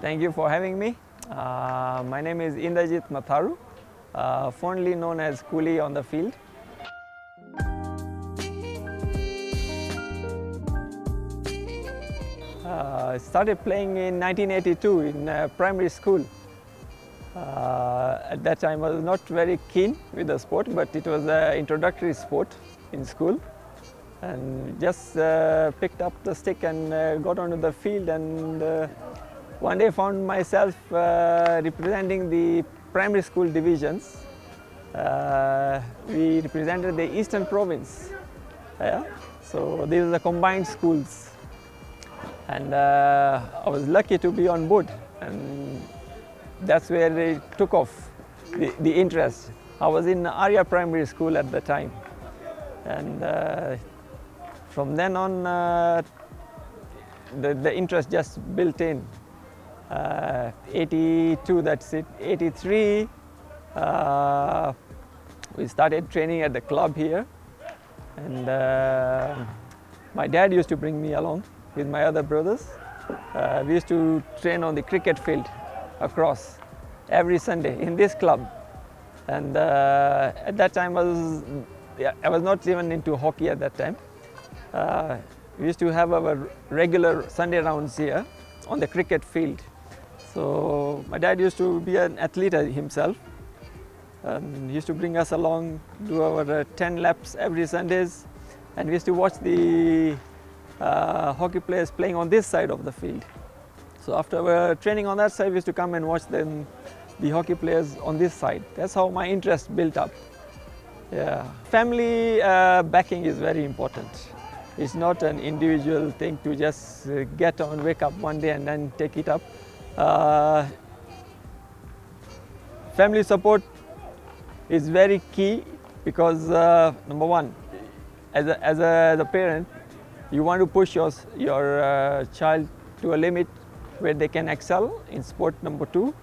Thank you for having me. My name is Indrajit Matharu, fondly known as Coolie on the field. I started playing in 1982 in primary school. At that time I was not very keen with the sport, but it was an introductory sport in school. And just picked up the stick and got onto the field, and one day found myself representing the primary school divisions. We represented the Eastern Province. So these are the combined schools. And I was lucky to be on board, and that's where it took off, the interest. I was in Arya Primary School at the time, and from then on the interest just built in. 82, that's it. 83, we started training at the club here, and my dad used to bring me along with my other brothers. We used to train on the cricket field across every Sunday in this club. And at that time I was not even into hockey at that time. We used to have our regular Sunday rounds here on the cricket field. So my dad used to be an athlete himself, and he used to bring us along, do our 10 laps every Sundays, and we used to watch the hockey players playing on this side of the field. So after training on that side, we used to come and watch the hockey players on this side. That's how my interest built up. Yeah. Family backing is very important. It's not an individual thing to just get on, wake up one day and then take it up. Family support is very key because number one, as a parent, you want to push your child to a limit where they can excel in sport. Number two,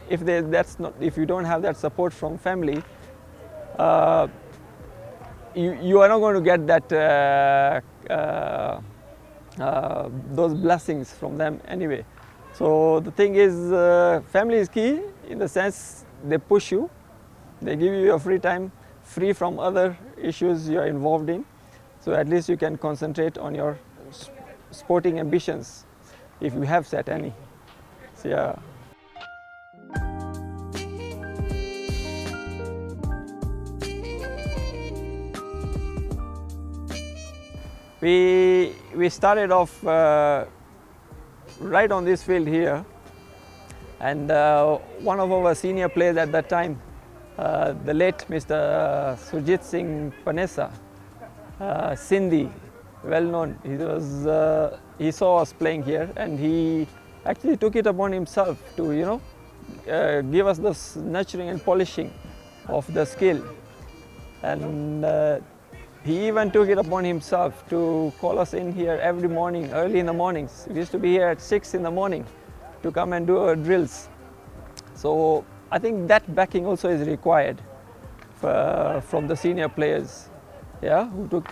if you don't have that support from family, you are not going to get that those blessings from them anyway. So the thing is, family is key in the sense they push you, they give you your free time, free from other issues you are involved in. So at least you can concentrate on your sporting ambitions if you have set any. So yeah. We started off right on this field here, and one of our senior players at that time, the late Mr. Sujit Singh, Sindhi, well known. He saw us playing here, and he actually took it upon himself to give us this nurturing and polishing of the skill. And he even took it upon himself to call us in here every morning, early in the mornings. We used to be here at 6 in the morning to come and do our drills. So I think that backing also is required from the senior players, who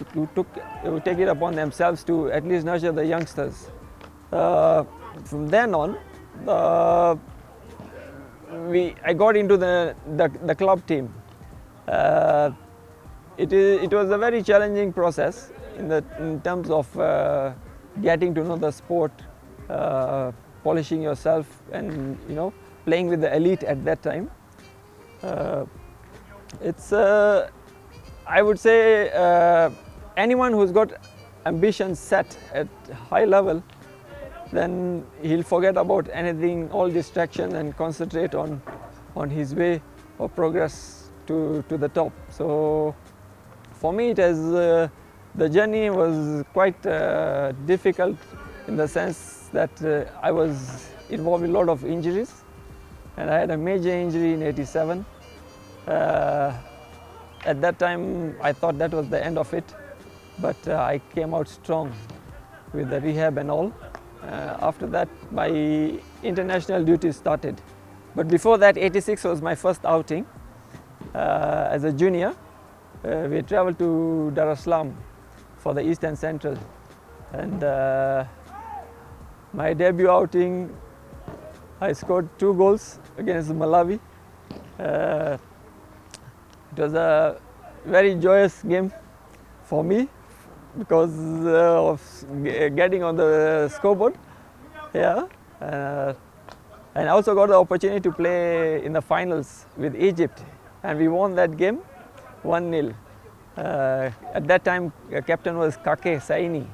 take it upon themselves to at least nurture the youngsters. From then on, I got into the club team. It was a very challenging process in terms of getting to know the sport, polishing yourself, and playing with the elite at that time. I would say anyone who's got ambitions set at high level, then he'll forget about anything, all distraction, and concentrate on his way of progress to the top. So for me, the journey was quite difficult in the sense that I was involved in a lot of injuries, and I had a major injury in '87. At that time, I thought that was the end of it, but I came out strong with the rehab and all. After that, my international duties started. But before that, '86 was my first outing as a junior. We traveled to Dar es Salaam for the East and Central, and My debut outing, I scored 2 goals against Malawi. It was a very joyous game for me because of getting on the scoreboard. Yeah. And I also got the opportunity to play in the finals with Egypt, and we won that game 1-0. At that time, captain was Kake Saini.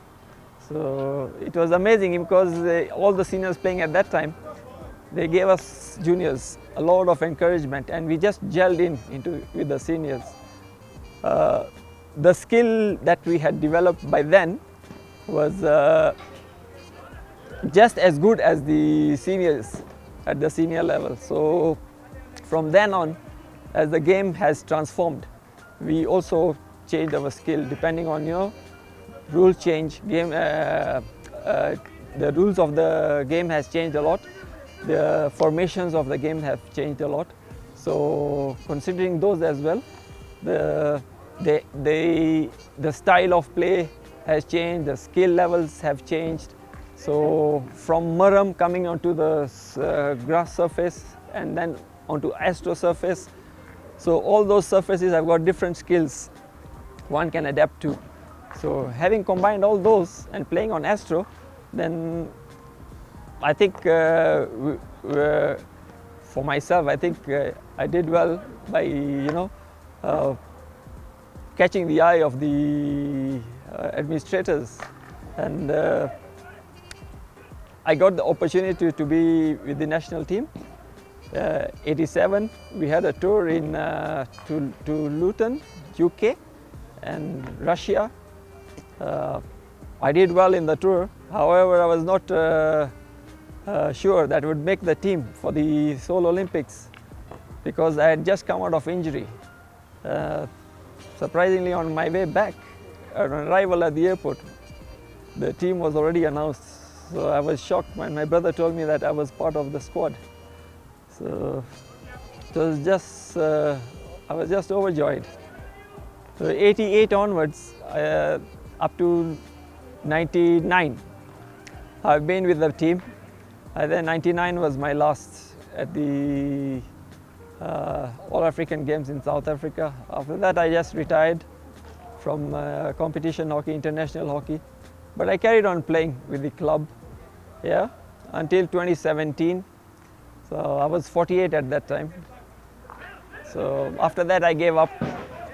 So it was amazing because all the seniors playing at that time, they gave us juniors a lot of encouragement, and we just gelled with the seniors. The skill that we had developed by then was just as good as the seniors at the senior level. So from then on, as the game has transformed, we also changed our skill depending on rule change. The rules of the game has changed a lot. The formations of the game have changed a lot. So considering those as well, the style of play has changed. The skill levels have changed. So from Maram coming onto the grass surface and then onto astro surface. So all those surfaces have got different skills one can adapt to. So having combined all those and playing on astro, then I think for myself, I think I did well by catching the eye of the administrators, and I got the opportunity to be with the national team. 87, we had a tour to Luton, UK, and Russia. I did well in the tour. However, I was not sure that I would make the team for the Seoul Olympics because I had just come out of injury. Surprisingly, on my way back, on arrival at the airport, the team was already announced. So I was shocked when my brother told me that I was part of the squad. So it was just, I was just overjoyed. So 88 onwards, up to 99, I've been with the team. Then 99 was my last at the All African Games in South Africa. After that, I just retired from competition hockey, international hockey. But I carried on playing with the club, yeah, until 2017. So I was 48 at that time. So after that, I gave up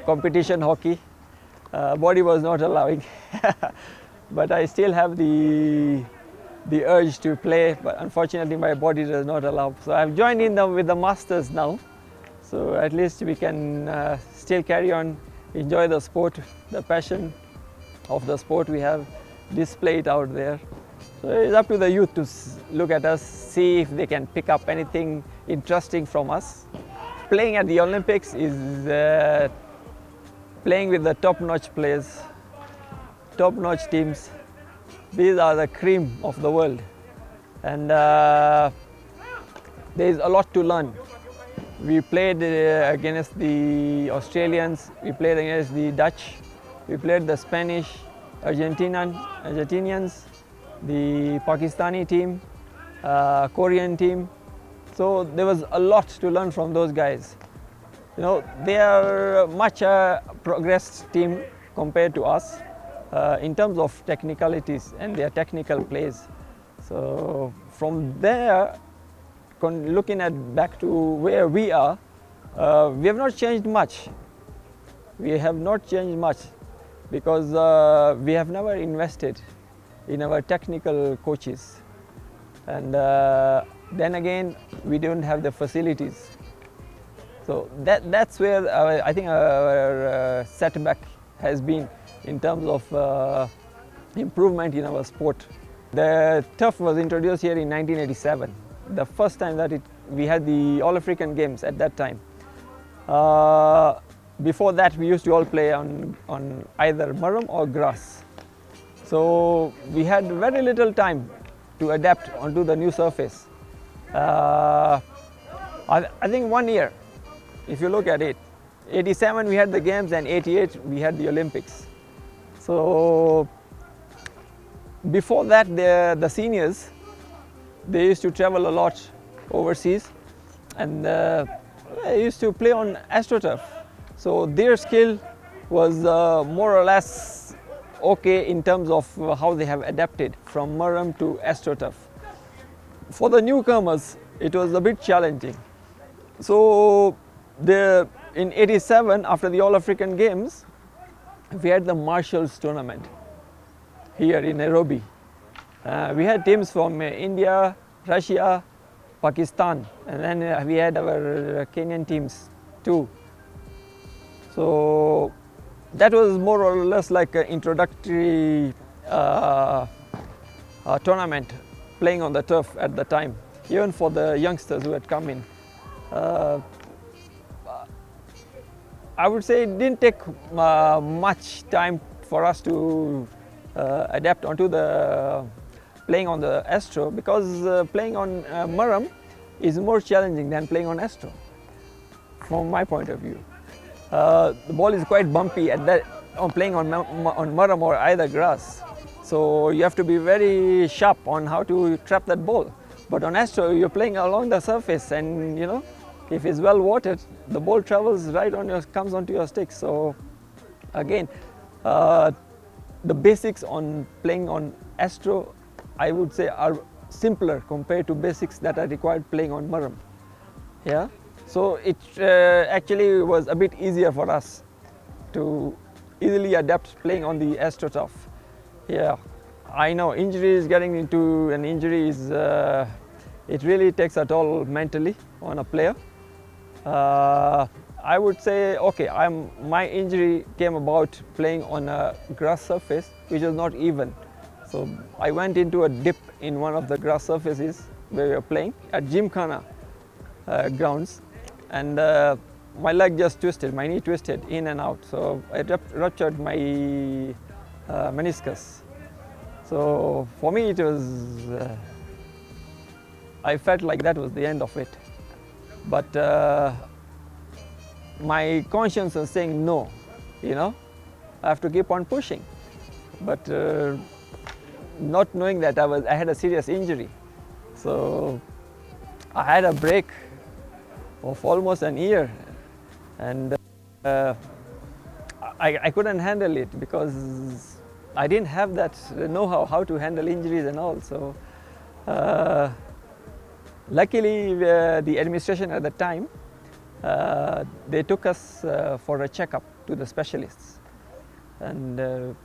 competition hockey. Body was not allowing, but I still have the urge to play. But unfortunately, my body does not allow. So I've joined in with the masters now. So at least we can still carry on, enjoy the sport, the passion of the sport we have, display it out there. So it's up to the youth to look at us, see if they can pick up anything interesting from us. Playing at the Olympics is playing with the top-notch players, top-notch teams. These are the cream of the world. And there is a lot to learn. We played against the Australians, we played against the Dutch, we played the Spanish, Argentinians, the Pakistani team, Korean team. So there was a lot to learn from those guys. They are much progressed team compared to us in terms of technicalities and their technical plays. So from there, looking back to where we are, we have not changed much. We have not changed much because we have never invested in our technical coaches. And then again, we don't have the facilities. So that's where I think our setback has been in terms of improvement in our sport. The turf was introduced here in 1987, the first time that we had the All African Games at that time. Before that, we used to all play on either maram or grass. So we had very little time to adapt onto the new surface. I think 1 year, if you look at it, 87 we had the games and 88 we had the Olympics. So before that, the seniors, they used to travel a lot overseas, and they used to play on astroturf. So their skill was more or less okay in terms of how they have adapted from Murram to astroturf. For the newcomers, it was a bit challenging. So in '87, after the All-African Games, we had the Marshals tournament here in Nairobi. We had teams from India, Russia, Pakistan, and then we had our Kenyan teams too. So that was more or less like an introductory tournament playing on the turf at the time, even for the youngsters who had come in. I would say it didn't take much time for us to adapt onto the playing on the Astro, because playing on Murram is more challenging than playing on Astro, from my point of view. The ball is quite bumpy at that on playing on Murram or either grass, so you have to be very sharp on how to trap that ball. But on Astro, you're playing along the surface, and you know, if it's well watered, the ball travels right on your, comes onto your stick. So again, the basics on playing on Astro, I would say, are simpler compared to basics that are required playing on Murram. Yeah, so it actually was a bit easier for us to easily adapt playing on the AstroTurf. Yeah, I know injuries, getting into an injury is it really takes a toll mentally on a player. I would say, okay, my injury came about playing on a grass surface which was not even. So I went into a dip in one of the grass surfaces where we were playing at Gymkhana grounds, and my leg just twisted, my knee twisted in and out. So I ruptured my meniscus. So for me it was, I felt like that was the end of it. But my conscience was saying no, you know, I have to keep on pushing. But not knowing that I had a serious injury. So I had a break of almost an year, and I couldn't handle it because I didn't have that know-how how to handle injuries and all. So luckily the administration at the time, they took us for a checkup to the specialists, and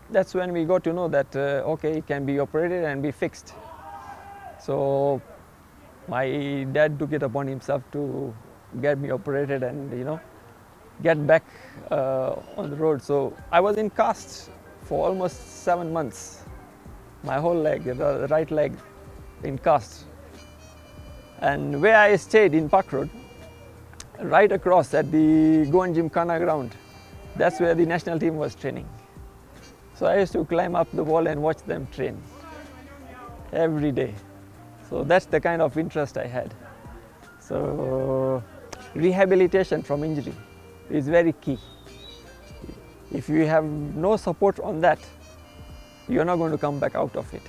that's when we got to know that okay, it can be operated and be fixed. So my dad took it upon himself to get me operated and, you know, get back on the road. So I was in cast for almost 7 months. My whole leg, the right leg, in cast. And where I stayed in Park Road, right across at the Goan Gymkhana ground, that's where the national team was training. So I used to climb up the wall and watch them train every day. So that's the kind of interest I had. So rehabilitation from injury is very key. If you have no support on that, you're not going to come back out of it.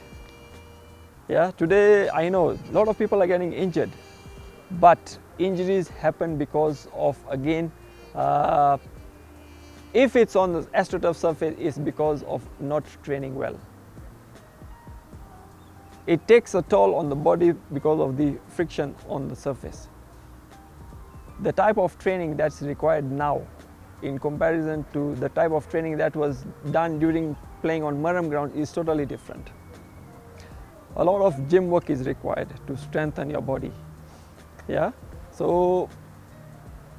Yeah, today I know a lot of people are getting injured, but injuries happen because of, again, if it's on the AstroTurf surface, it's because of not training well. It takes a toll on the body because of the friction on the surface. The type of training that's required now in comparison to the type of training that was done during playing on Murram ground is totally different. A lot of gym work is required to strengthen your body. Yeah, so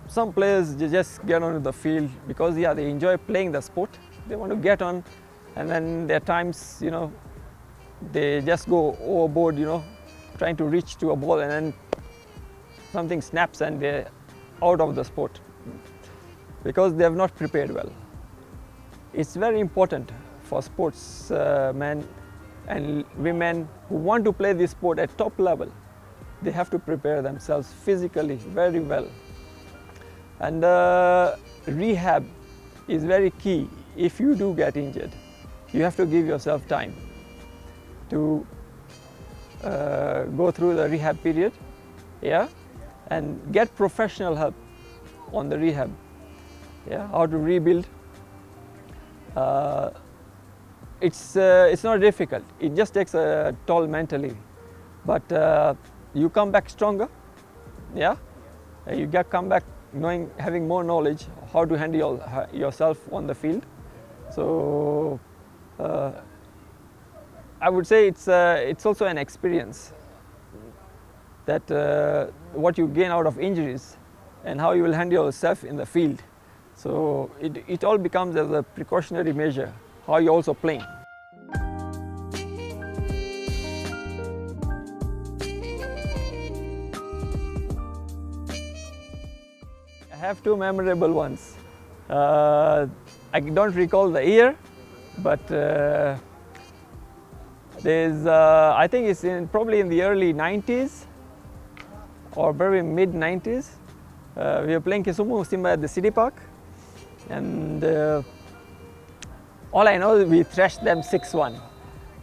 some players just get onto the field because, yeah, they enjoy playing the sport. They want to get on, and then there are times, you know, they just go overboard, you know, trying to reach to a ball, and then something snaps and they're out of the sport because they have not prepared well. It's very important for sportsmen and women who want to play this sport at top level. They have to prepare themselves physically very well. And rehab is very key. If you do get injured, you have to give yourself time to go through the rehab period, yeah, and get professional help on the rehab, yeah, how to rebuild. It's not difficult. It just takes a toll mentally, but you come back stronger, yeah. You come back knowing, having more knowledge how to handle yourself on the field. So I would say it's also an experience that what you gain out of injuries and how you will handle yourself in the field. So it all becomes as a precautionary measure, how you're also playing. I have two memorable ones. I don't recall the year, but there's, I think it's probably in the early 90s or very mid 90s. We were playing Kisumu Simba at the City Park, and all I know is we thrashed them 6-1,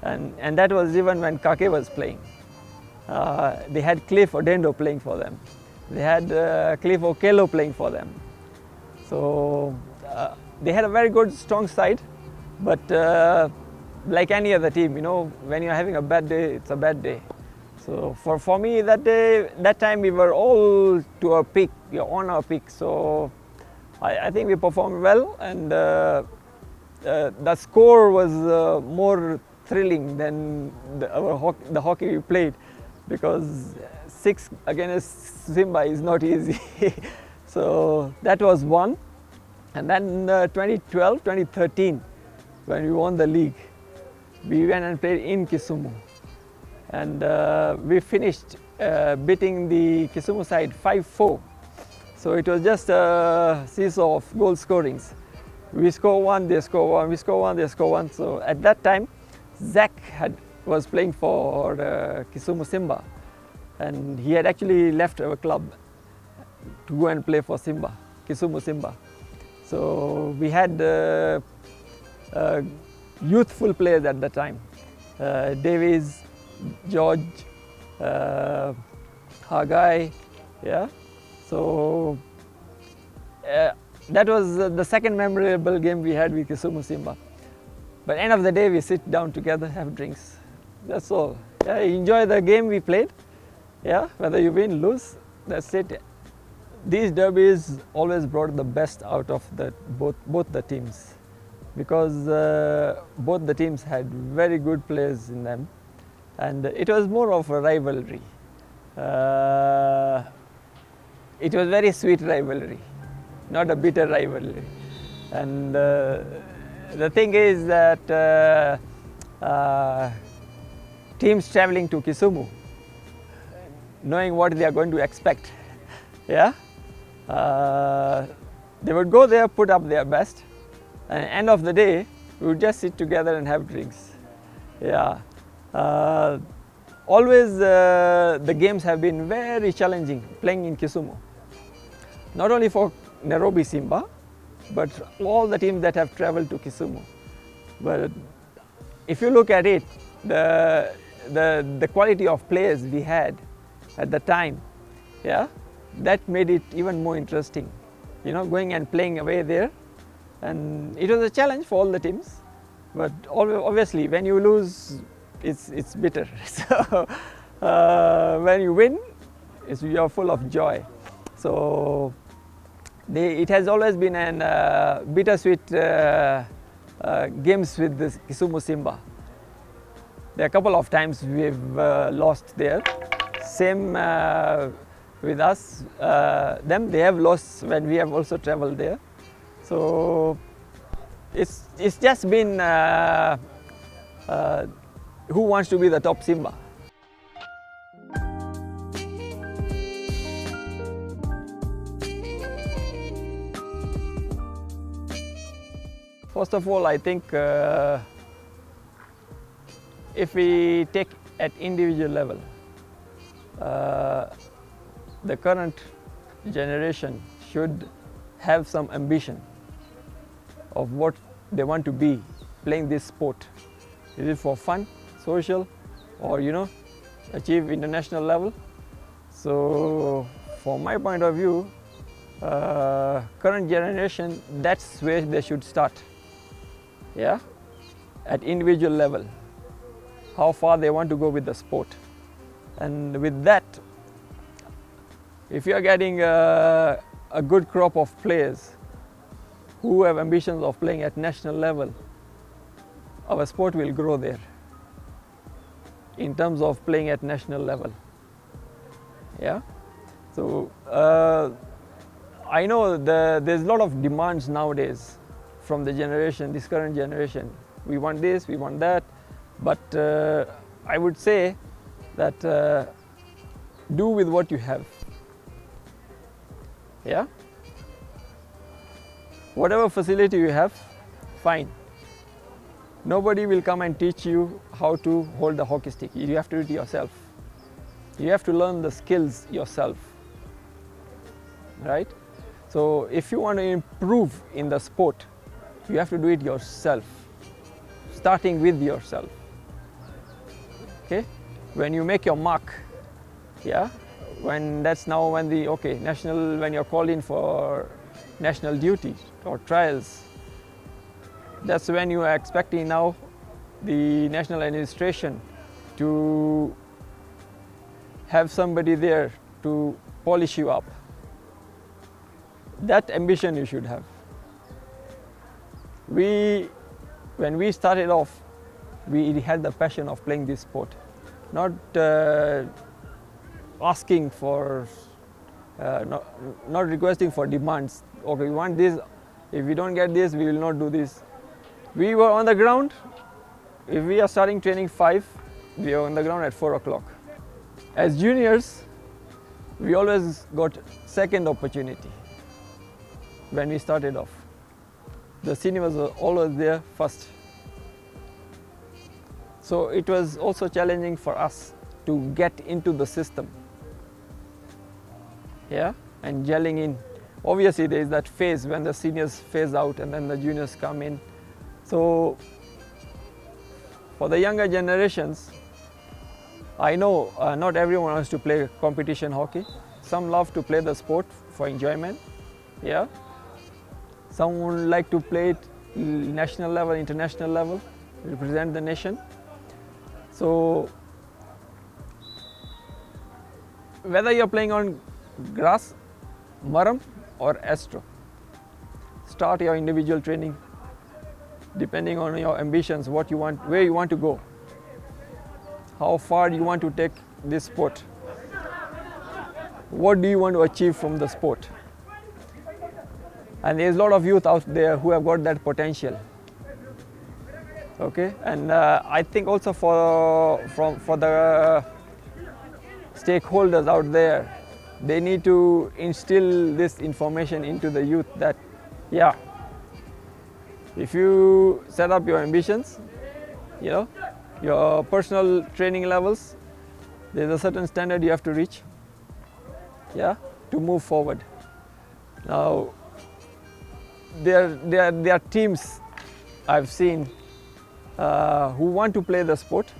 and that was even when Kake was playing. They had Cliff Odendo playing for them. They had Cliff Okello playing for them. So they had a very good, strong side, but like any other team, you know, when you're having a bad day, it's a bad day. So for me that day, that time we were all to our peak, we were on our peak. So I think we performed well, and the score was more thrilling than the hockey we played, because 6 against Simba is not easy. So that was one. And then 2012, 2013, when we won the league, we went and played in Kisumu. And we finished beating the Kisumu side 5-4. So it was just a seesaw of goal scorings. We score one, they score one, we score one, they score one. So at that time, Zach was playing for Kisumu Simba. And he had actually left our club to go and play for Simba, Kisumu Simba. So we had youthful players at the time. Davies, George, Hagai, yeah. So that was the second memorable game we had with Kisumu Simba. But end of the day, we sit down together, have drinks. That's all. Yeah, enjoy the game we played. Yeah, whether you win, lose, that's it. These derbies always brought the best out of both the teams, because both the teams had very good players in them, and it was more of a rivalry. It was very sweet rivalry, not a bitter rivalry. And the thing is that teams traveling to Kisumu, knowing what they are going to expect, yeah, they would go there, put up their best, and at the end of the day, we would just sit together and have drinks. Yeah. Always the games have been very challenging playing in Kisumu. Not only for Nairobi Simba, but all the teams that have traveled to Kisumu. But if you look at it, the quality of players we had at the time, yeah, that made it even more interesting. You know, going and playing away there, and it was a challenge for all the teams. But obviously, when you lose, it's bitter. So when you win, you're full of joy. So it has always been an bittersweet games with the Kisumu Simba. There are a couple of times we've lost there. Same with us. They have lost when we have also traveled there. So it's just been who wants to be the top Simba. First of all, I think if we take at individual level, the current generation should have some ambition of what they want to be playing this sport. Is it for fun, social, or achieve international level. So from my point of view, current generation, that's where they should start. Yeah, at individual level, how far they want to go with the sport. And with that, if you are getting a good crop of players who have ambitions of playing at national level, our sport will grow there in terms of playing at national level. Yeah, so I know there's a lot of demands nowadays from the generation, this current generation. We want this, we want that, but I would say that do with what you have. Yeah, whatever facility you have, fine. Nobody will come and teach you how to hold the hockey stick. You have to do it yourself. You have to learn the skills yourself, right? So if you want to improve in the sport, you have to do it yourself, starting with yourself. Okay, when you make your mark, yeah, when you're called in for national duty or trials, that's when you are expecting now the national administration to have somebody there to polish you up. That ambition you should have. When we started off, we had the passion of playing this sport, not asking for, not requesting for demands. Okay, we want this. If we don't get this, we will not do this. We were on the ground. If we are starting training 5, we are on the ground at 4 o'clock. As juniors, we always got second opportunity when we started off. The seniors were always there first. So it was also challenging for us to get into the system, yeah, and gelling in. Obviously, there is that phase when the seniors phase out and then the juniors come in. So for the younger generations, I know not everyone wants to play competition hockey. Some love to play the sport for enjoyment, yeah. Some would like to play it national level, international level, represent the nation. So whether you're playing on grass, maram or astro, start your individual training depending on your ambitions, what you want, where you want to go, how far you want to take this sport, what do you want to achieve from the sport. And there's a lot of youth out there who have got that potential. Okay, and I think also for the stakeholders out there, they need to instill this information into the youth that, yeah, if you set up your ambitions, you know, your personal training levels, there's a certain standard you have to reach, yeah, to move forward. Now, there are teams I've seen who want to play the sport,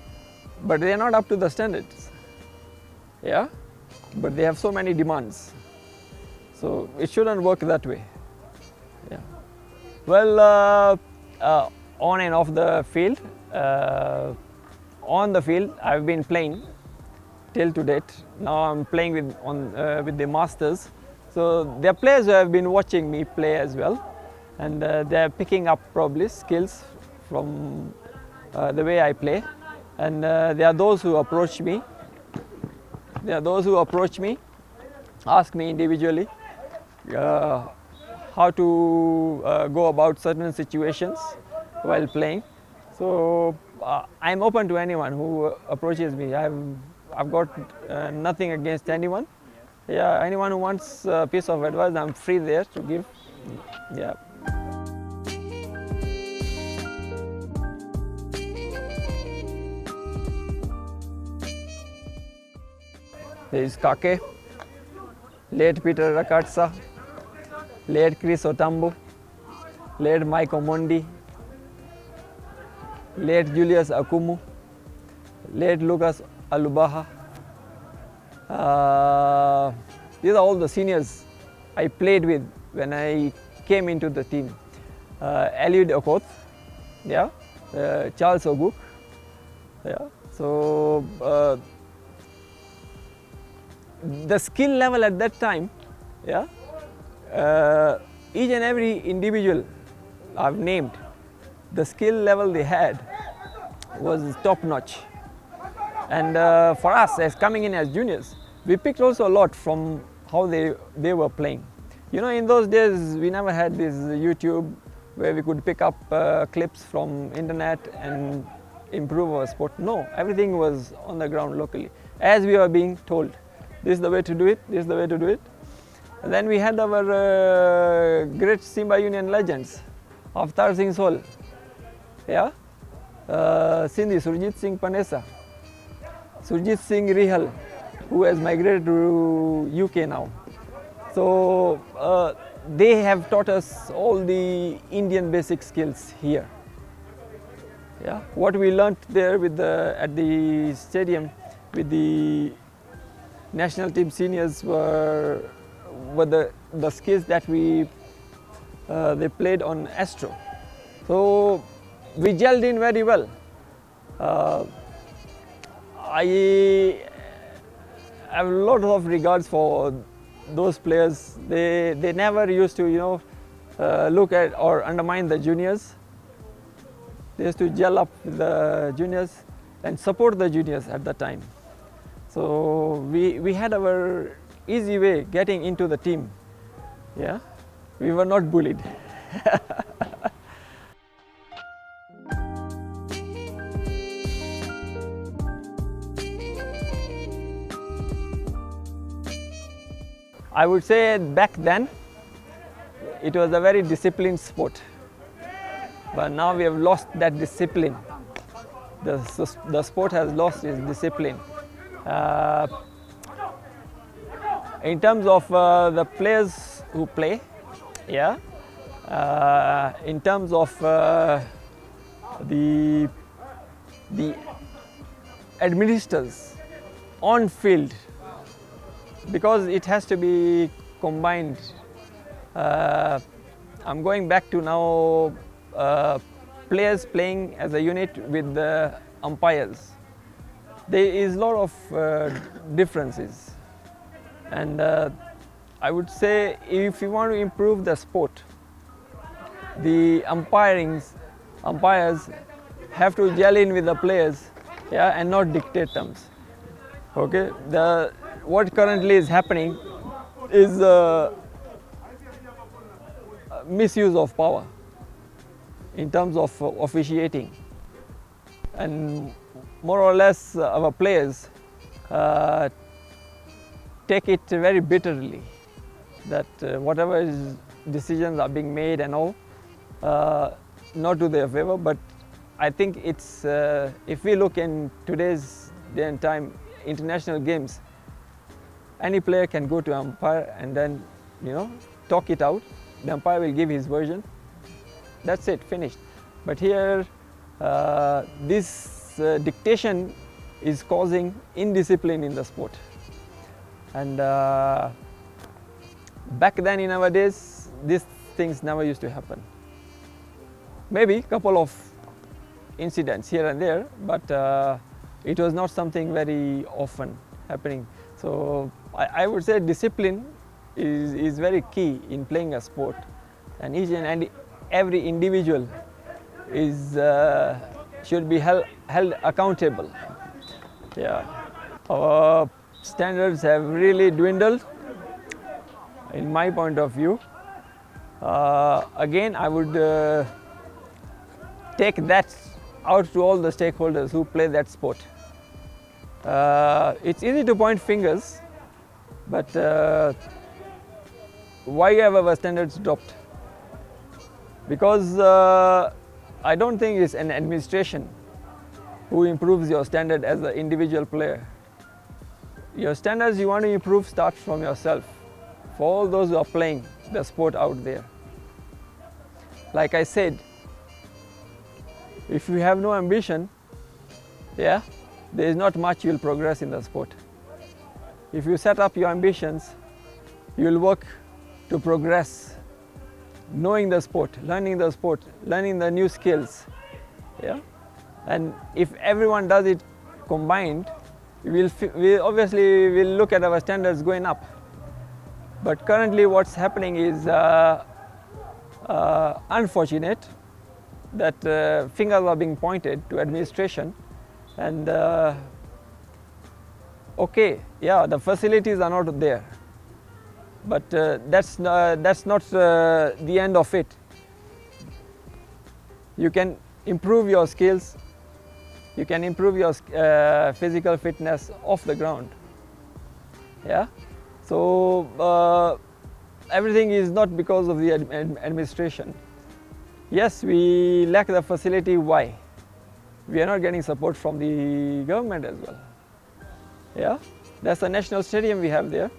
but they are not up to the standards, yeah, but they have so many demands. So it shouldn't work that way. Yeah. Well, on and off the field, on the field I've been playing till to date. Now I'm playing with the masters. So there are players who have been watching me play as well, and they're picking up probably skills from the way I play. And there are those who approach me. Ask me individually how to go about certain situations while playing. So I'm open to anyone who approaches me. I've got nothing against anyone. Yeah, anyone who wants a piece of advice, I'm free there to give. Yeah. There is Kake, late Peter Rakatsa, late Chris Otambo, late Mike Omondi, late Julius Akumu, late Lucas Alubaha, These are all the seniors I played with when I came into the team. Eliud Okoth, yeah, Charles Oguk, yeah. So the skill level at that time, yeah, each and every individual I've named, the skill level they had was top notch. And for us, as coming in as juniors, we picked also a lot from how they were playing. You know, in those days, we never had this YouTube where we could pick up clips from internet and improve our sport. No, everything was on the ground locally, as we were being told. This is the way to do it, this is the way to do it. And then we had our great Simba Union legends, Avtar Singh Sol, yeah, Sindhi Sujit Singh Panesa, Sujit Singh Rihal, who has migrated to UK now. So they have taught us all the Indian basic skills here. Yeah, what we learnt there with at the stadium with the national team seniors were the skills that they played on Astro. So we gelled in very well. I have a lot of regards for those players. They never used to, look at or undermine the juniors. They used to gel up with the juniors and support the juniors at the time. So we had our easy way getting into the team. Yeah, we were not bullied. I would say back then it was a very disciplined sport, but now we have lost that discipline. The sport has lost its discipline. In terms of the players who play, yeah, in terms of the administrators on field, because it has to be combined. I'm going back to now players playing as a unit with the umpires. There is a lot of differences, and I would say if you want to improve the sport, the umpires have to gel in with the players, yeah, and not dictate terms. Okay, what currently is happening is misuse of power in terms of officiating, and more or less our players take it very bitterly that whatever decisions are being made and all, not to their favor. But I think it's if we look in today's day and time, international games, any player can go to umpire and then talk it out. The umpire will give his version. That's it, finished. But here, this dictation is causing indiscipline in the sport. And back then in our days, these things never used to happen. Maybe a couple of incidents here and there, but it was not something very often happening. So I would say discipline is very key in playing a sport, and each and every individual should be held accountable. Yeah, our standards have really dwindled, in my point of view. Again, I would take that out to all the stakeholders who play that sport. It's easy to point fingers, but why have our standards dropped? Because I don't think it's an administration who improves your standard as an individual player. Your standards you want to improve start from yourself, for all those who are playing the sport out there. Like I said, if you have no ambition, yeah, there is not much you will progress in the sport. if you set up your ambitions, you will work to progress, knowing the sport, learning the new skills. Yeah, and if everyone does it combined, we obviously will look at our standards going up. But currently, what's happening is unfortunate that fingers are being pointed to administration, and okay, yeah, the facilities are not there, but that's not the end of it. You can improve your skills, you can improve your physical fitness off the ground. Yeah, so everything is not because of the administration. Yes, we lack the facility. Why? We are not getting support from the government as well. Yeah, that's a national stadium we have there.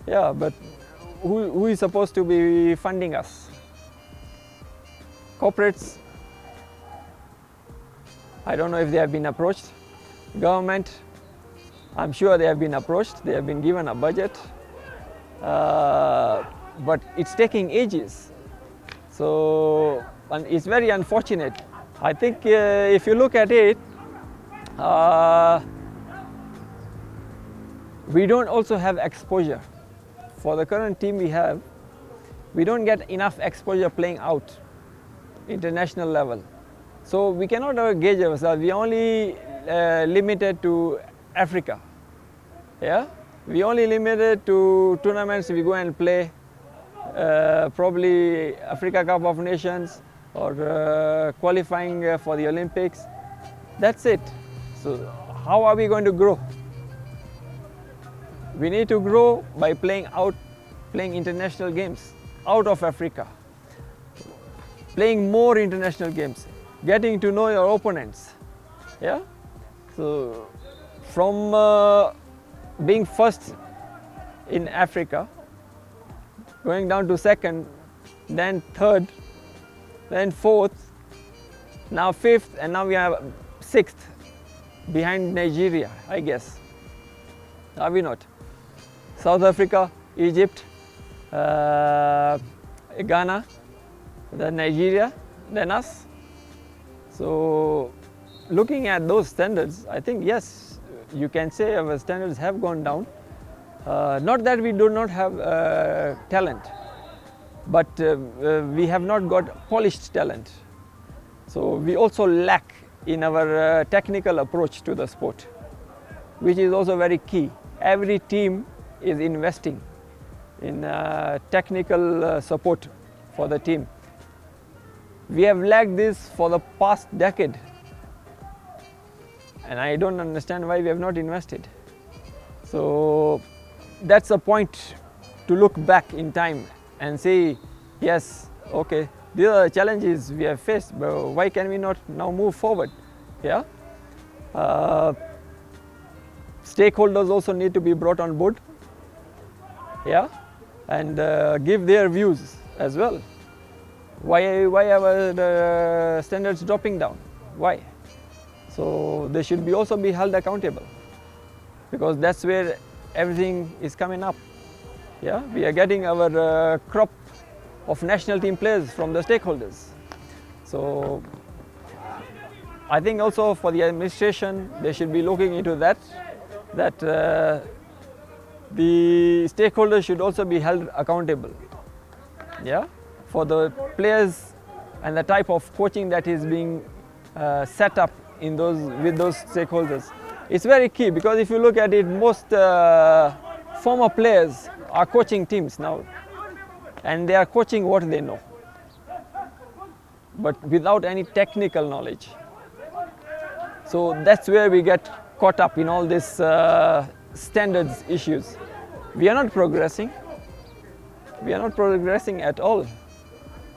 Yeah, but who is supposed to be funding us? Corporates, I don't know if they have been approached. Government, I'm sure they have been approached, they have been given a budget, but it's taking ages. So, and it's very unfortunate. I think if you look at it, we don't also have exposure. For the current team we have, we don't get enough exposure playing out international level. So we cannot gauge ourselves. We are only limited to Africa. Yeah, we only limited to tournaments we go and play, probably Africa Cup of Nations or qualifying for the Olympics. That's it. So how are we going to grow? We need to grow by playing international games out of Africa, playing more international games, getting to know your opponents. Yeah, so from being first in Africa, going down to second, then third, then fourth, now fifth, and now we are sixth behind Nigeria, I guess. Are we not? South Africa, Egypt, Ghana, then Nigeria, then us. So looking at those standards, I think yes, you can say our standards have gone down. Not that we do not have talent, but we have not got polished talent. So we also lack in our technical approach to the sport, which is also very key. Every team is investing in technical support for the team. We have lacked this for the past decade, and I don't understand why we have not invested. So that's a point to look back in time and say, yes, okay, these are the challenges we have faced, but why can we not now move forward? Yeah. Stakeholders also need to be brought on board. Yeah, and give their views as well. Why are the standards dropping down? Why? So they should also be held accountable, because that's where everything is coming up. Yeah, we are getting our crop of national team players from the stakeholders. So I think also for the administration, they should be looking into that the stakeholders should also be held accountable, yeah, for the players and the type of coaching that is being set up with those stakeholders. It's very key, because if you look at it, most former players are coaching teams now, and they are coaching what they know, but without any technical knowledge. So that's where we get caught up in all this standards issues. We are not progressing. We are not progressing at all.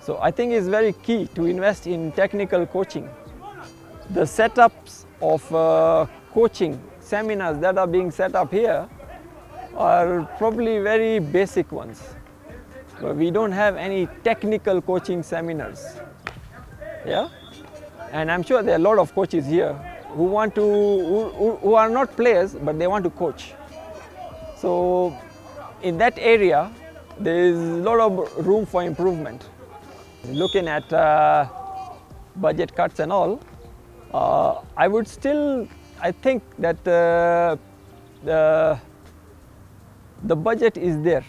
So I think it's very key to invest in technical coaching. The setups of coaching seminars that are being set up here are probably very basic ones. But we don't have any technical coaching seminars. Yeah? And I'm sure there are a lot of coaches here who are not players, but they want to coach. So in that area, there is a lot of room for improvement. Looking at budget cuts and all, I think that the budget is there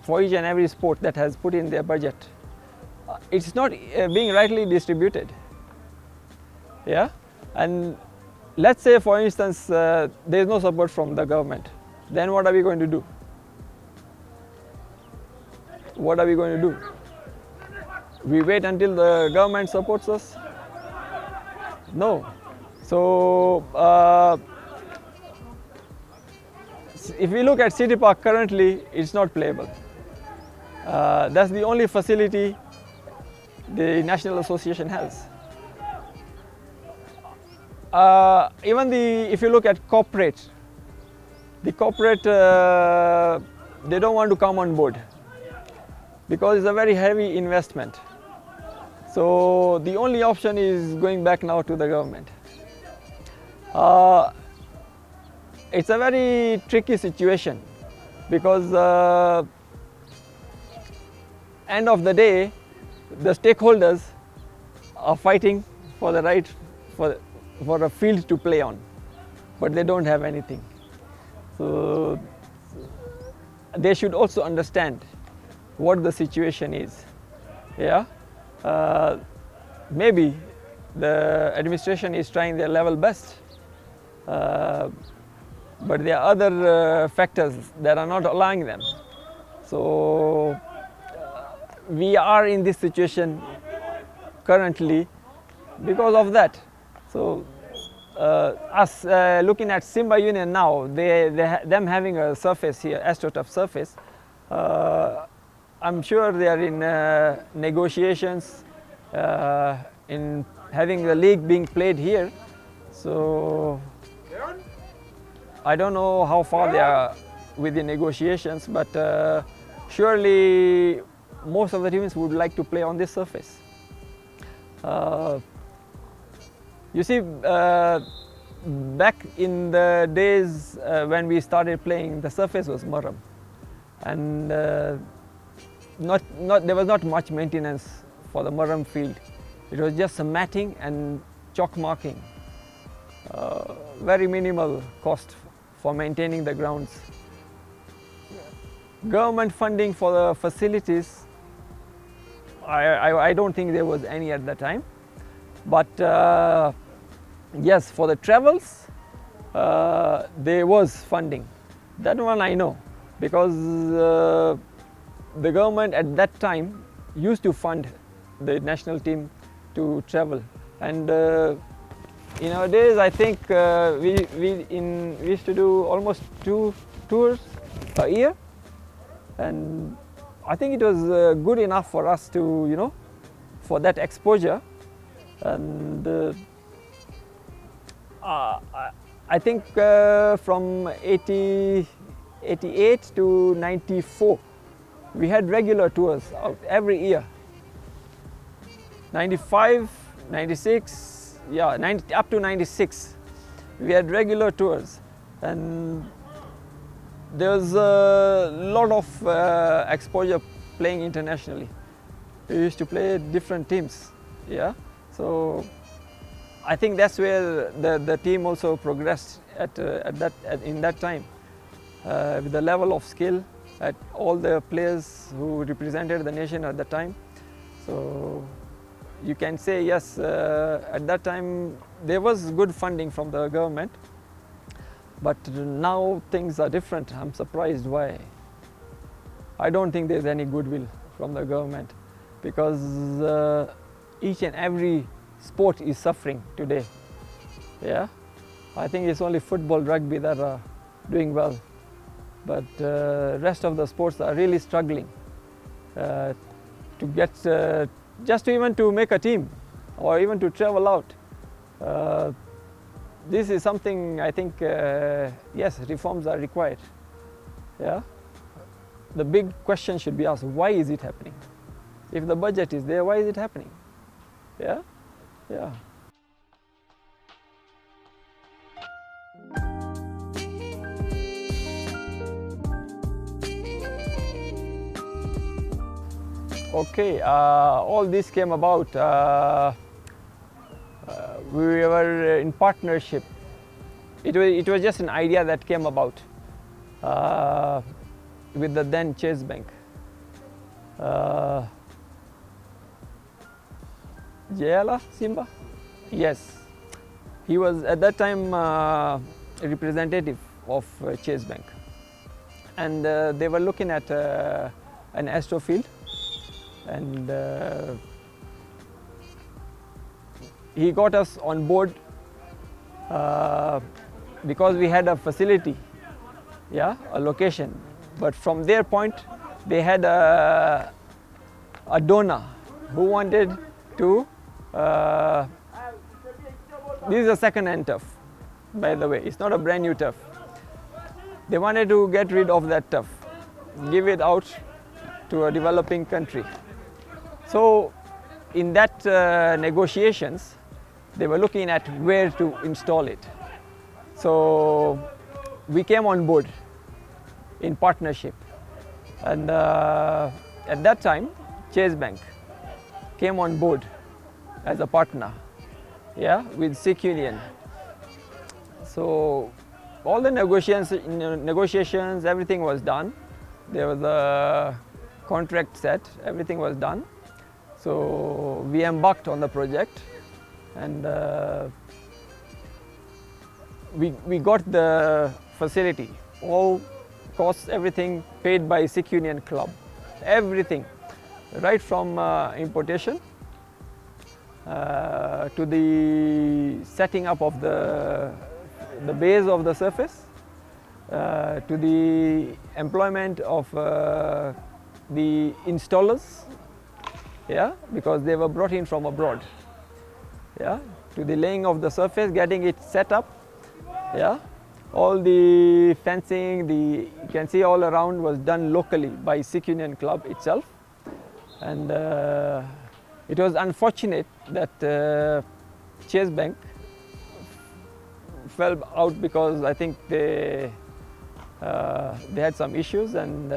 for each and every sport that has put in their budget. It's not being rightly distributed. Yeah, and let's say, for instance, there is no support from the government. Then what are we going to do? What are we going to do? We wait until the government supports us? No. So if we look at City Park currently, it's not playable. That's the only facility the National Association has. If you look at corporate, the corporate, they don't want to come on board because it's a very heavy investment. So the only option is going back now to the government. It's a very tricky situation because end of the day, the stakeholders are fighting for the right for a field to play on, but they don't have anything. So they should also understand what the situation is. Yeah, maybe the administration is trying their level best, but there are other factors that are not allowing them. So we are in this situation currently because of that. So us looking at Simba Union now, them having a surface here, astroturf surface, I'm sure they are in negotiations in having the league being played here. So I don't know how far they are with the negotiations, but surely most of the teams would like to play on this surface. You see, back in the days when we started playing, the surface was murram, and there was not much maintenance for the murram field. It was just some matting and chalk marking. Very minimal cost for maintaining the grounds. Government funding for the facilities, I don't think there was any at the time. But yes, for the travels, there was funding. That one I know, because the government at that time used to fund the national team to travel. And in our days, I think we used to do almost 2 tours a year, and I think it was good enough for us to, for that exposure. And I think from 88 to 94, we had regular tours out every year. 95, 96, yeah, up to 96, we had regular tours, and there was a lot of exposure playing internationally. We used to play different teams, yeah. So I think that's where the team also progressed in that time, with the level of skill at all the players who represented the nation at the time. So you can say yes, at that time there was good funding from the government, but now things are different. I'm surprised why. I don't think there's any goodwill from the government, because each and every sport is suffering today. Yeah, I think it's only football, rugby that are doing well, but rest of the sports are really struggling to get just even to make a team or even to travel out. This is something I think yes, reforms are required. Yeah, the big question should be asked: why is it happening? If the budget is there, why is it happening? Yeah, yeah. Okay, all this came about. We were in partnership. It was just an idea that came about with the then Chase Bank. Jayala Simba? Yes. He was at that time a representative of Chase Bank. And they were looking at an astro field, and he got us on board because we had a facility, yeah, a location. But from their point, they had a donor who wanted to. This is a second-hand turf, by the way. It's not a brand new turf. They wanted to get rid of that turf, give it out to a developing country. So, in that negotiations, they were looking at where to install it. So, we came on board in partnership, and at that time, Chase Bank came on board as a partner, yeah, with Union. So all the negotiations, everything was done. There was a contract set, everything was done. So we embarked on the project, and we got the facility, all costs, everything paid by Union Club, everything, right from importation to the setting up of the base of the surface, to the employment of the installers, yeah, because they were brought in from abroad, yeah, to the laying of the surface, getting it set up, yeah. All the fencing, you can see all around, was done locally by Union Club itself. And it was unfortunate that Chase Bank fell out because I think they had some issues, and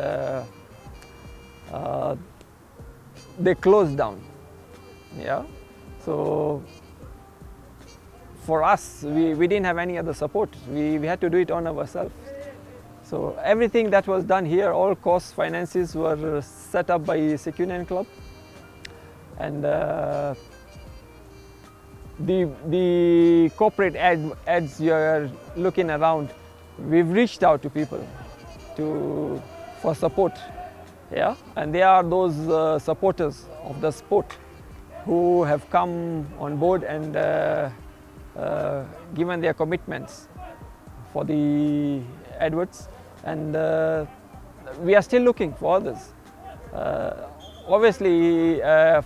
they closed down. Yeah, so for us, we didn't have any other support. We had to do it on ourselves. So everything that was done here, all costs, finances were set up by Union Club, and the corporate ads you are looking around, we've reached out to people for support, yeah, and they are those supporters of the sport who have come on board and given their commitments for the adverts, and we are still looking for others. Obviously,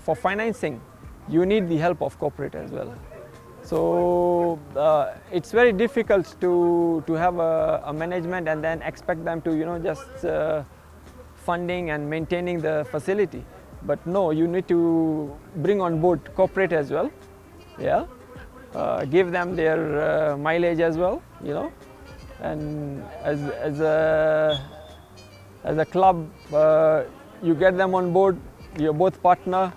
for financing, you need the help of corporate as well. So it's very difficult to have a management and then expect them to, just funding and maintaining the facility. But no, you need to bring on board corporate as well, yeah. Give them their mileage as well, and as a club, you get them on board. You're both partner.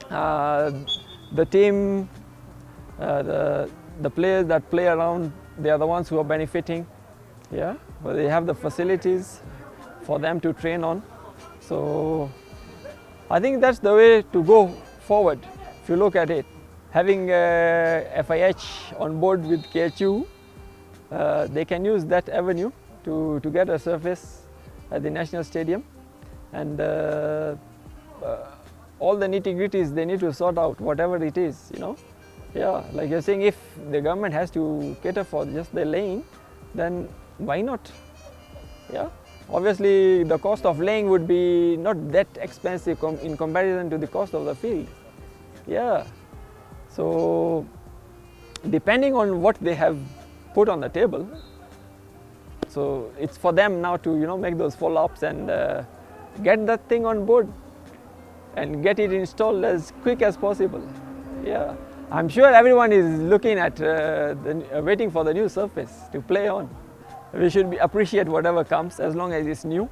The team, the players that play around, they are the ones who are benefiting. Yeah, but they have the facilities for them to train on. So I think that's the way to go forward. If you look at it, having FIH on board with KHU, they can use that avenue to get a surface at the National Stadium, and all the nitty-gritties they need to sort out, whatever it is, Yeah, like you're saying, if the government has to cater for just the laying, then why not? Yeah, obviously the cost of laying would be not that expensive in comparison to the cost of the field. Yeah, so depending on what they have put on the table, so it's for them now to make those follow-ups and get that thing on board and get it installed as quick as possible. Yeah, I'm sure everyone is looking at waiting for the new surface to play on. We should appreciate whatever comes as long as it's new.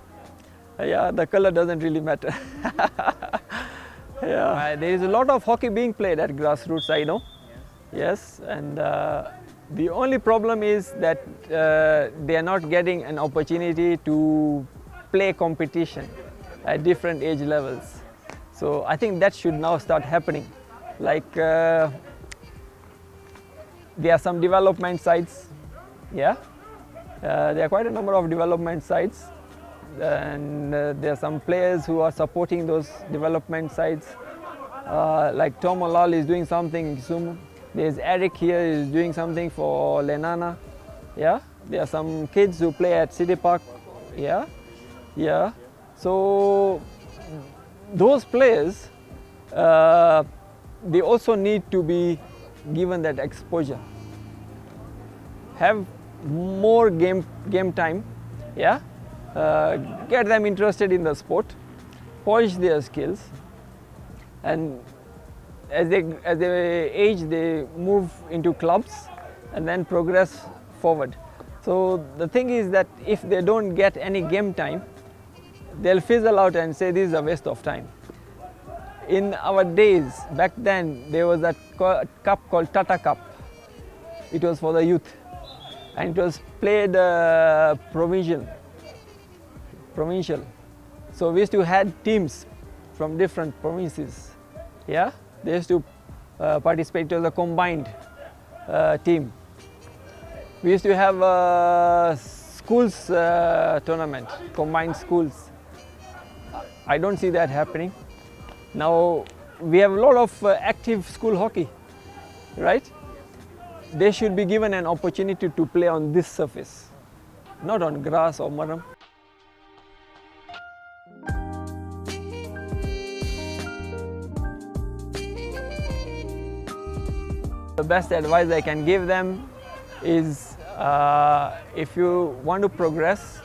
Yeah, the color doesn't really matter. Yeah, there is a lot of hockey being played at Grassroots, I know. Yes, and the only problem is that they are not getting an opportunity to play competition at different age levels. So I think that should now start happening. Like there are some development sites, yeah. There are quite a number of development sites, and there are some players who are supporting those development sites. Like Tom Olal is doing something in Kisumu. There's Eric here is doing something for Lenana. Yeah, there are some kids who play at City Park. Yeah, yeah. So those players, they also need to be given that exposure. Have more game time. Yeah, get them interested in the sport, polish their skills, and as they age, they move into clubs and then progress forward. So the thing is that if they don't get any game time, they'll fizzle out and say this is a waste of time. In our days, back then, there was that cup called Tata Cup. It was for the youth, and it was played provincial. So we used to have teams from different provinces. Yeah, they used to participate. It was a combined team. We used to have a schools tournament, combined schools. I don't see that happening. Now we have a lot of active school hockey, right? They should be given an opportunity to play on this surface, not on grass or mud. The best advice I can give them is if you want to progress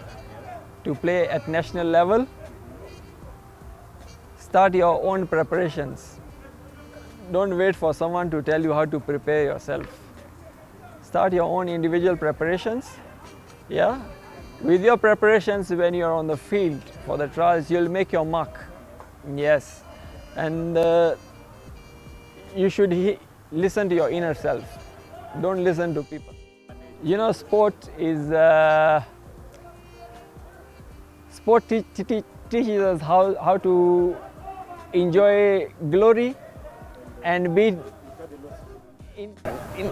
to play at national level, start your own preparations. Don't wait for someone to tell you how to prepare yourself. Start your own individual preparations. Yeah, with your preparations, when you are on the field for the trials, you'll make your mark. Yes, and you should listen to your inner self. Don't listen to people. You know, sport teaches us how to enjoy glory and be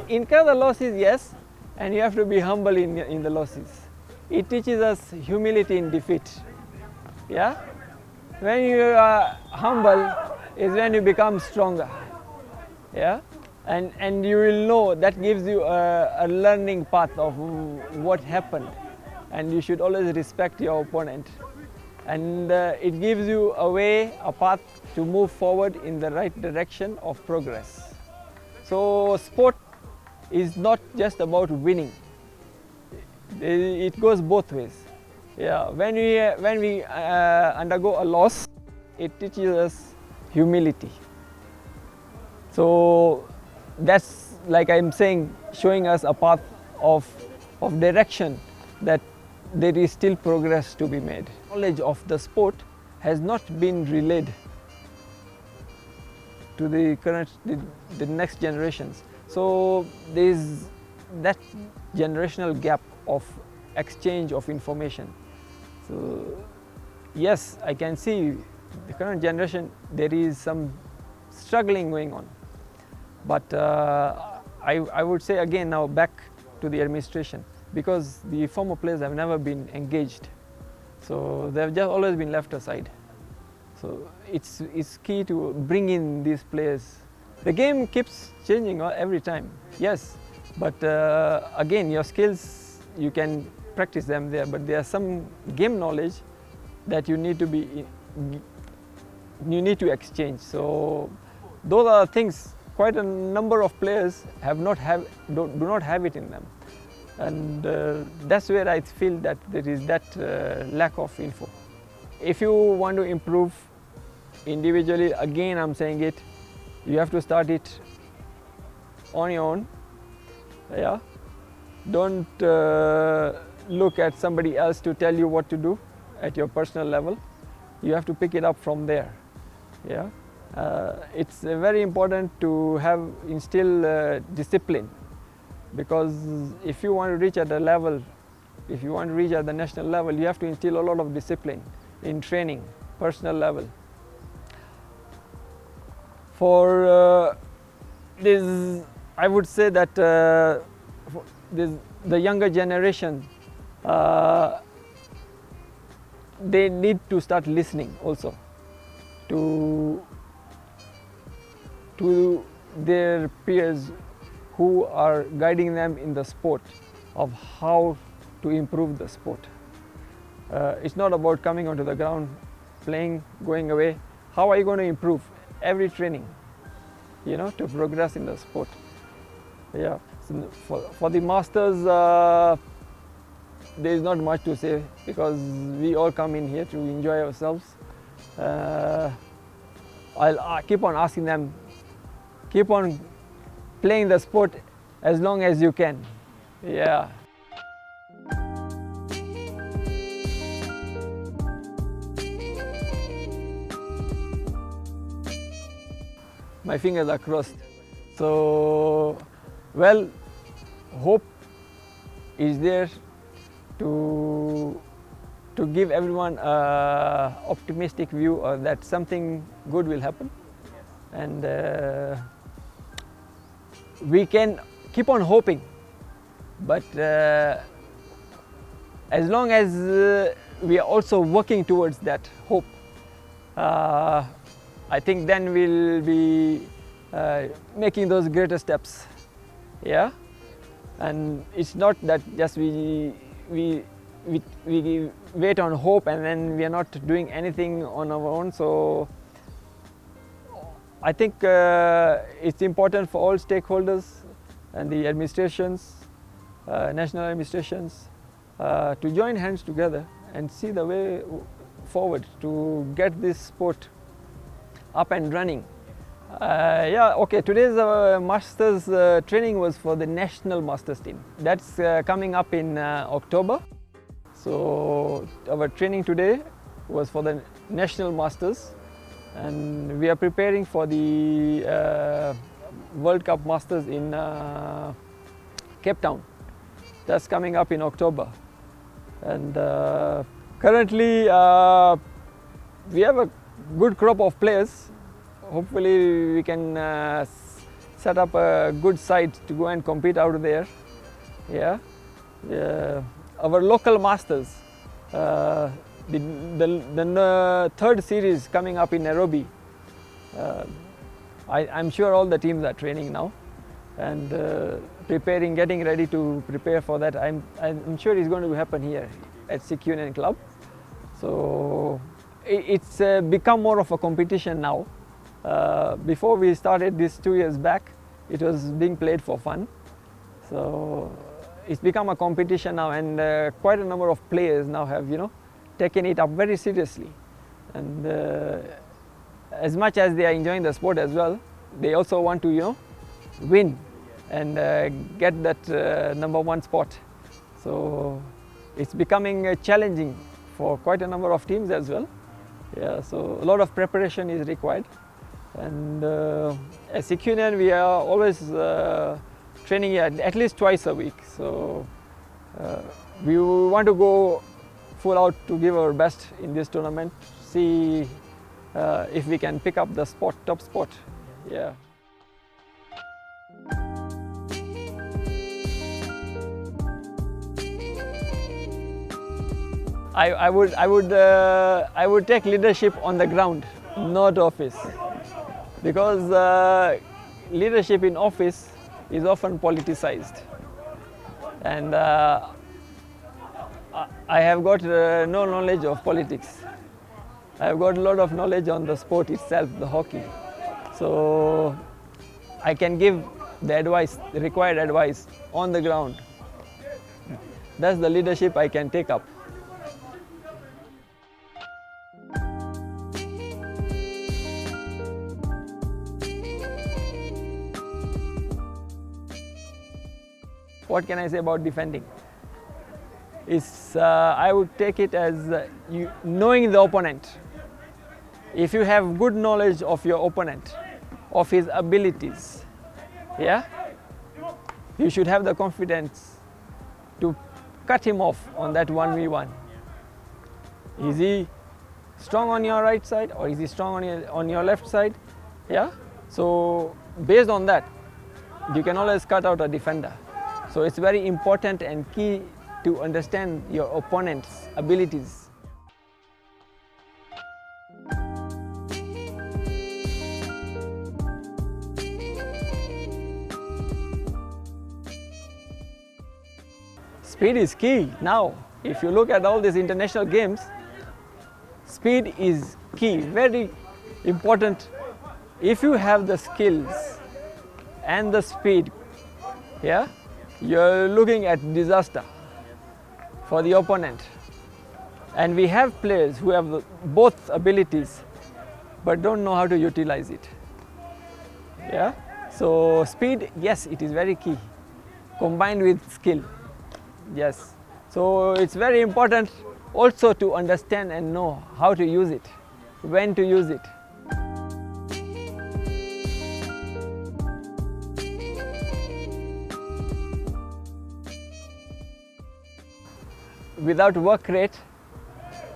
incur the losses, yes, and you have to be humble in the losses. It teaches us humility in defeat. Yeah, when you are humble is when you become stronger. Yeah, and you will know that gives you a learning path of what happened, and you should always respect your opponent, and it gives you a path to move forward in the right direction of progress. So sport is not just about winning. It goes both ways. Yeah, when we undergo a loss, it teaches us humility. So that's, like I'm saying, showing us a path of direction that there is still progress to be made. Knowledge of the sport has not been relayed to the next generations. So there is that generational gap of exchange of information. So yes, I can see the current generation, there is some struggling going on. But I would say again now back to the administration, because the former players have never been engaged. So they have just always been left aside. So it's key to bring in these players. The game keeps changing every time, yes, but again, your skills, you can practice them there, but there are some game knowledge that you need to exchange. So those are things quite a number of players do not have it in them, and that's where I feel that there is that lack of info. If you want to improve individually, again I'm saying it, you have to start it on your own. Yeah, don't look at somebody else to tell you what to do at your personal level. You have to pick it up from there. Yeah, It's very important to instill discipline, because if you want to reach at the level, if you want to reach at the national level, you have to instill a lot of discipline in training, personal level. For this, I would say that the younger generation, they need to start listening also to their peers who are guiding them in the sport, of how to improve the sport. It's not about coming onto the ground, playing, going away. How are you going to improve every training, you know, to progress in the sport? Yeah. So for the masters, there is not much to say, because we all come in here to enjoy ourselves. I'll keep on asking them, keep on playing the sport as long as you can. Yeah. My fingers are crossed. So, well, hope is there to give everyone an optimistic view that something good will happen, and we can keep on hoping, but as long as we are also working towards that hope, I think then we'll be making those greater steps. Yeah, and it's not that just we wait on hope and then we are not doing anything on our own. So I think it's important for all stakeholders and the administrations, national administrations, to join hands together and see the way forward to get this sport up and running. Yeah, okay, today's Masters training was for the national Masters team. That's coming up in October. So our training today was for the national Masters, and we are preparing for the World Cup Masters in Cape Town. That's coming up in October. And currently we have a good crop of players. Hopefully we can set up a good side to go and compete out there. Yeah. Our local masters, the third series coming up in Nairobi. I'm sure all the teams are training now and preparing, getting ready to prepare for that. I'm sure it's going to happen here at Kenyan Club. So it's become more of a competition now. Before we started this 2 years back, it was being played for fun. So it's become a competition now, and quite a number of players now have, you know, taken it up very seriously. And as much as they are enjoying the sport as well, they also want to, you know, win and get that #1 spot. So it's becoming challenging for quite a number of teams as well. Yeah, so a lot of preparation is required. And as Kenyan, we are always training here at least twice a week. So we want to go full out to give our best in this tournament, see if we can pick up the top spot. Yeah. I would take leadership on the ground, not office, because leadership in office is often politicized, and I have got no knowledge of politics. I have got a lot of knowledge on the sport itself, the hockey. So I can give the advice, the required advice on the ground. That's the leadership I can take up. What can I say about defending? I would take it as knowing the opponent. if you have good knowledge of your opponent, of his abilities, yeah, you should have the confidence to cut him off on that 1v1. Is he strong on your right side or is he strong on your left side? Yeah. So based on that, you can always cut out a defender. So it's very important and key to understand your opponent's abilities. Speed is key now. If you look at all these international games, speed is key, very important. If you have the skills and the speed, yeah, you're looking at disaster for the opponent. And we have players who have both abilities but don't know how to utilize it. Yeah? So speed, yes, it is very key, combined with skill. Yes. So it's very important also to understand and know how to use it, when to use it. Without work rate,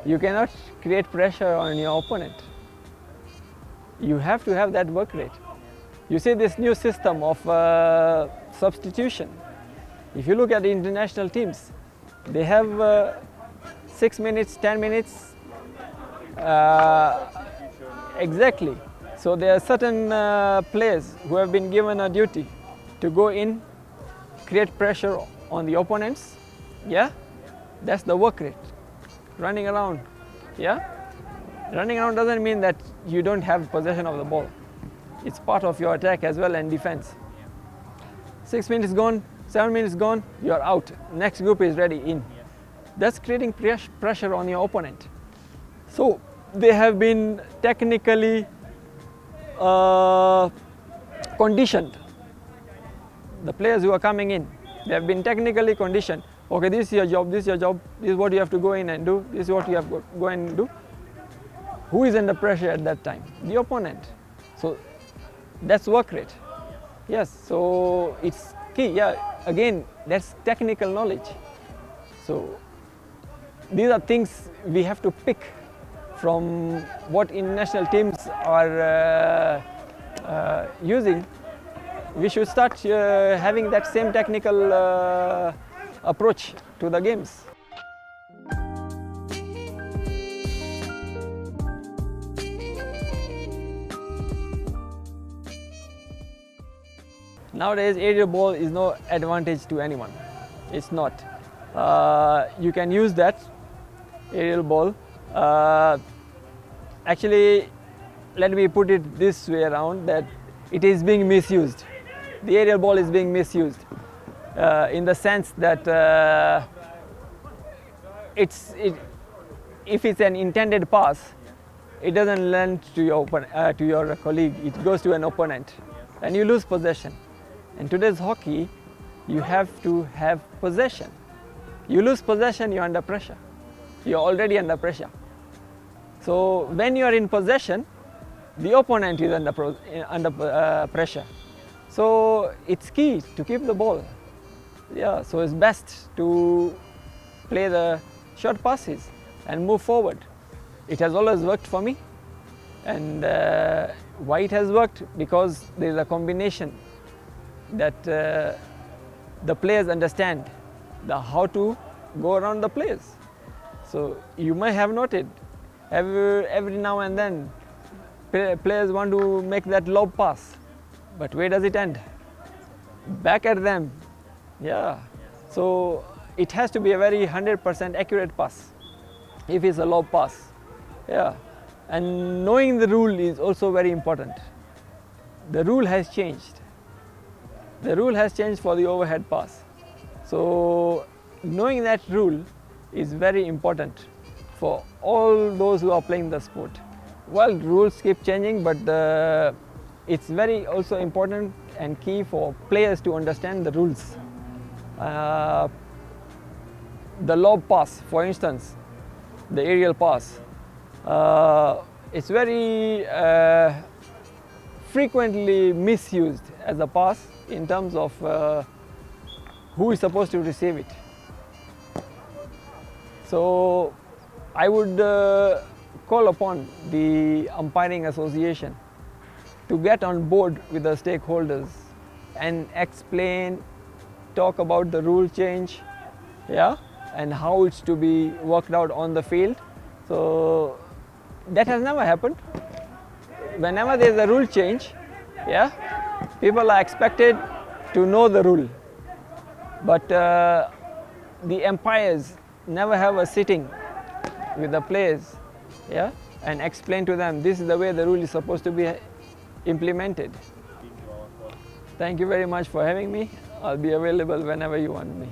you cannot create pressure on your opponent. You have to have that work rate. You see this new system of substitution. If you look at the international teams, they have 6 minutes, 10 minutes, exactly. So there are certain players who have been given a duty to go in, create pressure on the opponents, yeah? That's the work rate. Running around, yeah? Running around doesn't mean that you don't have possession of the ball. It's part of your attack as well and defense. 6 minutes gone, 7 minutes gone, you're out. Next group is ready in. That's creating pressure on your opponent. So they have been technically conditioned. The players who are coming in, they have been technically conditioned. Okay, this is your job, this is your job, this is what you have to go in and do, this is what you have to go in and do. Who is under pressure at that time? The opponent. So that's work rate. Yes, so it's key. Yeah, again, that's technical knowledge. So these are things we have to pick from what international teams are using. We should start having that same technical approach to the games. Nowadays, aerial ball is no advantage to anyone. It's not. You can use that aerial ball. Actually, let me put it this way around, that it is being misused. The aerial ball is being misused in the sense that if it's an intended pass, it doesn't land to your colleague. It goes to an opponent, and you lose possession. In today's hockey, you have to have possession. You lose possession, you're under pressure. You're already under pressure. So when you are in possession, the opponent is under pressure. So it's key to keep the ball. Yeah, so it's best to play the short passes and move forward. It has always worked for me. And why it has worked? Because there is a combination that the players understand how to go around the players. So you may have noted every now and then players want to make that lob pass, but where does it end? Back at them. Yeah. So it has to be a very 100% accurate pass if it's a lob pass. Yeah. And knowing the rule is also very important. The rule has changed. The rule has changed for the overhead pass. So knowing that rule is very important for all those who are playing the sport. Well, rules keep changing, but it's very also important and key for players to understand the rules. The lob pass, for instance, the aerial pass, It's very frequently misused as a pass in terms of who is supposed to receive it. So I would call upon the umpiring association to get on board with the stakeholders and explain, talk about the rule change, yeah, and how it's to be worked out on the field. So that has never happened. Whenever there is a rule change, yeah, people are expected to know the rule, but the umpires never have a sitting with the players, yeah, and explain to them this is the way the rule is supposed to be implemented. Thank you very much for having me. I'll be available whenever you want me.